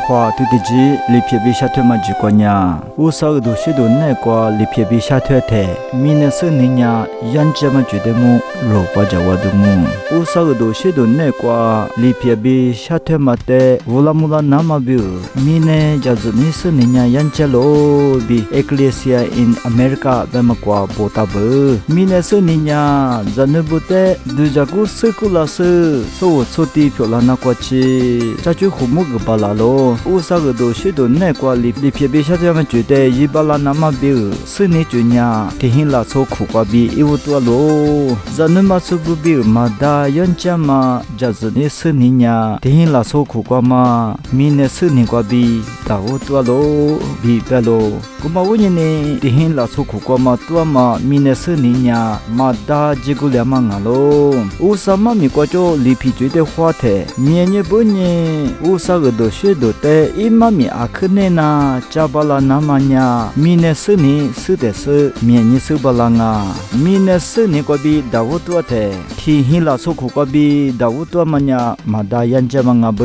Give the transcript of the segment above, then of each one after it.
夸对的ji里撇比下推嘛ji过呀，乌萨个都是都那个里撇比下推的，明年是年呀，人家嘛觉得么肉不着我的么，乌萨个都是都那个里撇比下推嘛的，乌拉木拉那么比，明年就是你是年呀，人家咯比 Ecclesia in America 那么过不大不，明年是年呀，咱那不得，对着个是个老师，说我出地票了那过去，这就和睦个巴拉咯，乌萨个都是都那个里撇比下推嘛觉得一巴拉那么比，是年就呀，天黑了说苦瓜比一无多咯，咱那么是不比嘛的，人家嘛就是你是年呀，天黑了说苦瓜嘛，明年是年瓜比大无多咯，比白咯，古嘛我呢，天黑了说苦瓜嘛多嘛，明年是年呀，嘛的这个两嘛啊咯，乌萨嘛米瓜就里皮觉得花的，明年不呢，乌萨个都是都的，一嘛米阿克呢那，加巴拉那么呀，明年是年是的是，明年是巴拉啊，明年是年瓜比大无多的，天黑了说苦瓜比大无多嘛呀，嘛的人家嘛啊不，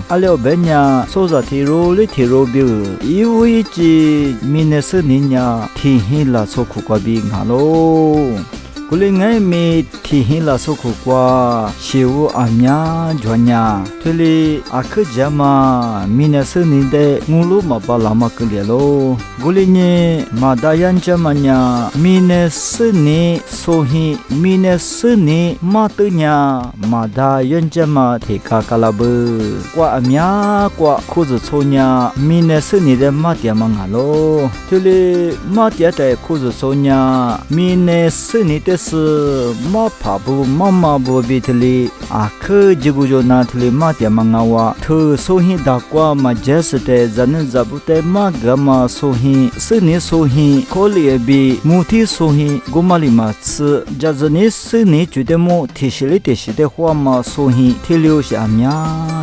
阿了别呀，说着提罗哩提罗比，一无一季，明年是年呀，天黑了说苦瓜比啊咯。古里爱咪天黑了说苦瓜，西乌阿苗转呀，这里阿克家嘛，明年是年的乌鲁嘛巴拉嘛个了咯。古里呢，马达人家嘛呀，明年是年所以明年是年马得呀，马达人家嘛提卡卡拉不，瓜阿苗瓜裤子穿呀，明年是年的马爹嘛啊咯。这里马爹在裤子穿呀，明年是年的。是马帕布妈妈布比特里阿克吉古就拿特里马爹嘛啊哇，特所以大瓜嘛就是的，咱们这不得马个嘛所以是你所以可里比母体所以古马里嘛吃，就是你是你觉得么提起来提起的话嘛所以提留下面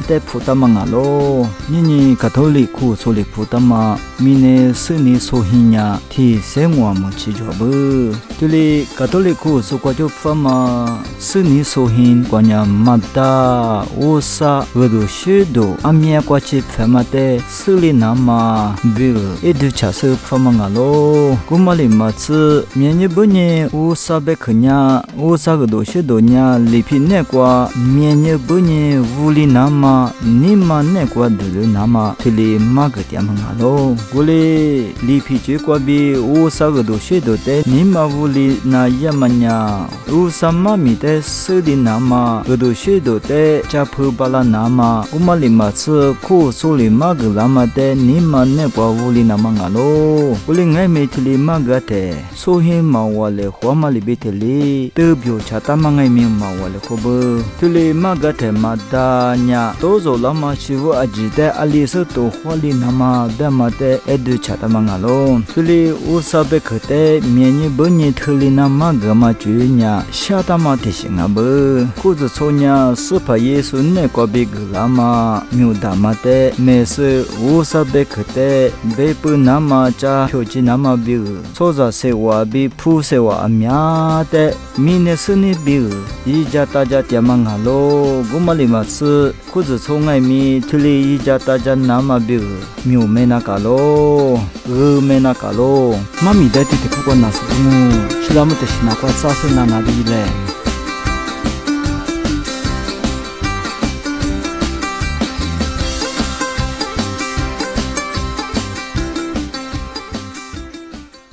的葡萄嘛啊咯，你卡托里库所里葡萄嘛，明年是你所以呀，提生活么起着不，这里卡托里。库苏瓜就发嘛，是你所行关呀马达乌萨俄罗斯都阿米亚瓜起发嘛的是里那嘛，比如一度查是发嘛个咯，古马里嘛是明年不年乌萨贝克呀，乌萨俄罗斯都呀里皮那瓜，明年不年乌里那嘛，你嘛那瓜得了那嘛，这里马个点嘛个咯，古里里皮这瓜比乌萨俄罗斯都的，你嘛乌里那呀嘛。乌萨玛米的斯里纳玛，俄罗斯都的加普巴拉纳玛，乌马里马斯库苏里马格拉玛的尼玛那瓜乌里纳玛啊咯，乌里爱美特里马格的，苏黑马瓦勒花马里比特里，特别查塔马爱美马瓦勒可不，特里马格的马达呀，多走拉玛西乌阿吉的阿里斯多花里纳玛的马的埃杜查塔马啊咯，特里乌萨贝克的缅尼本尼特里纳马格。嘛主呀，下大马提醒啊不，裤子穿呀，是怕耶稣那个别个啦嘛，牛大马的，没事乌萨贝克的，别不那么加票子那么别个，说着是我比普是我阿苗的，明年是你别个，一家大家点嘛啊咯，古马里嘛是裤子穿爱米，这里一家大家那么别个，牛没那个咯，没那个咯，妈咪的弟弟不管哪是不么，是那么的是那个。啥是哪里嘞？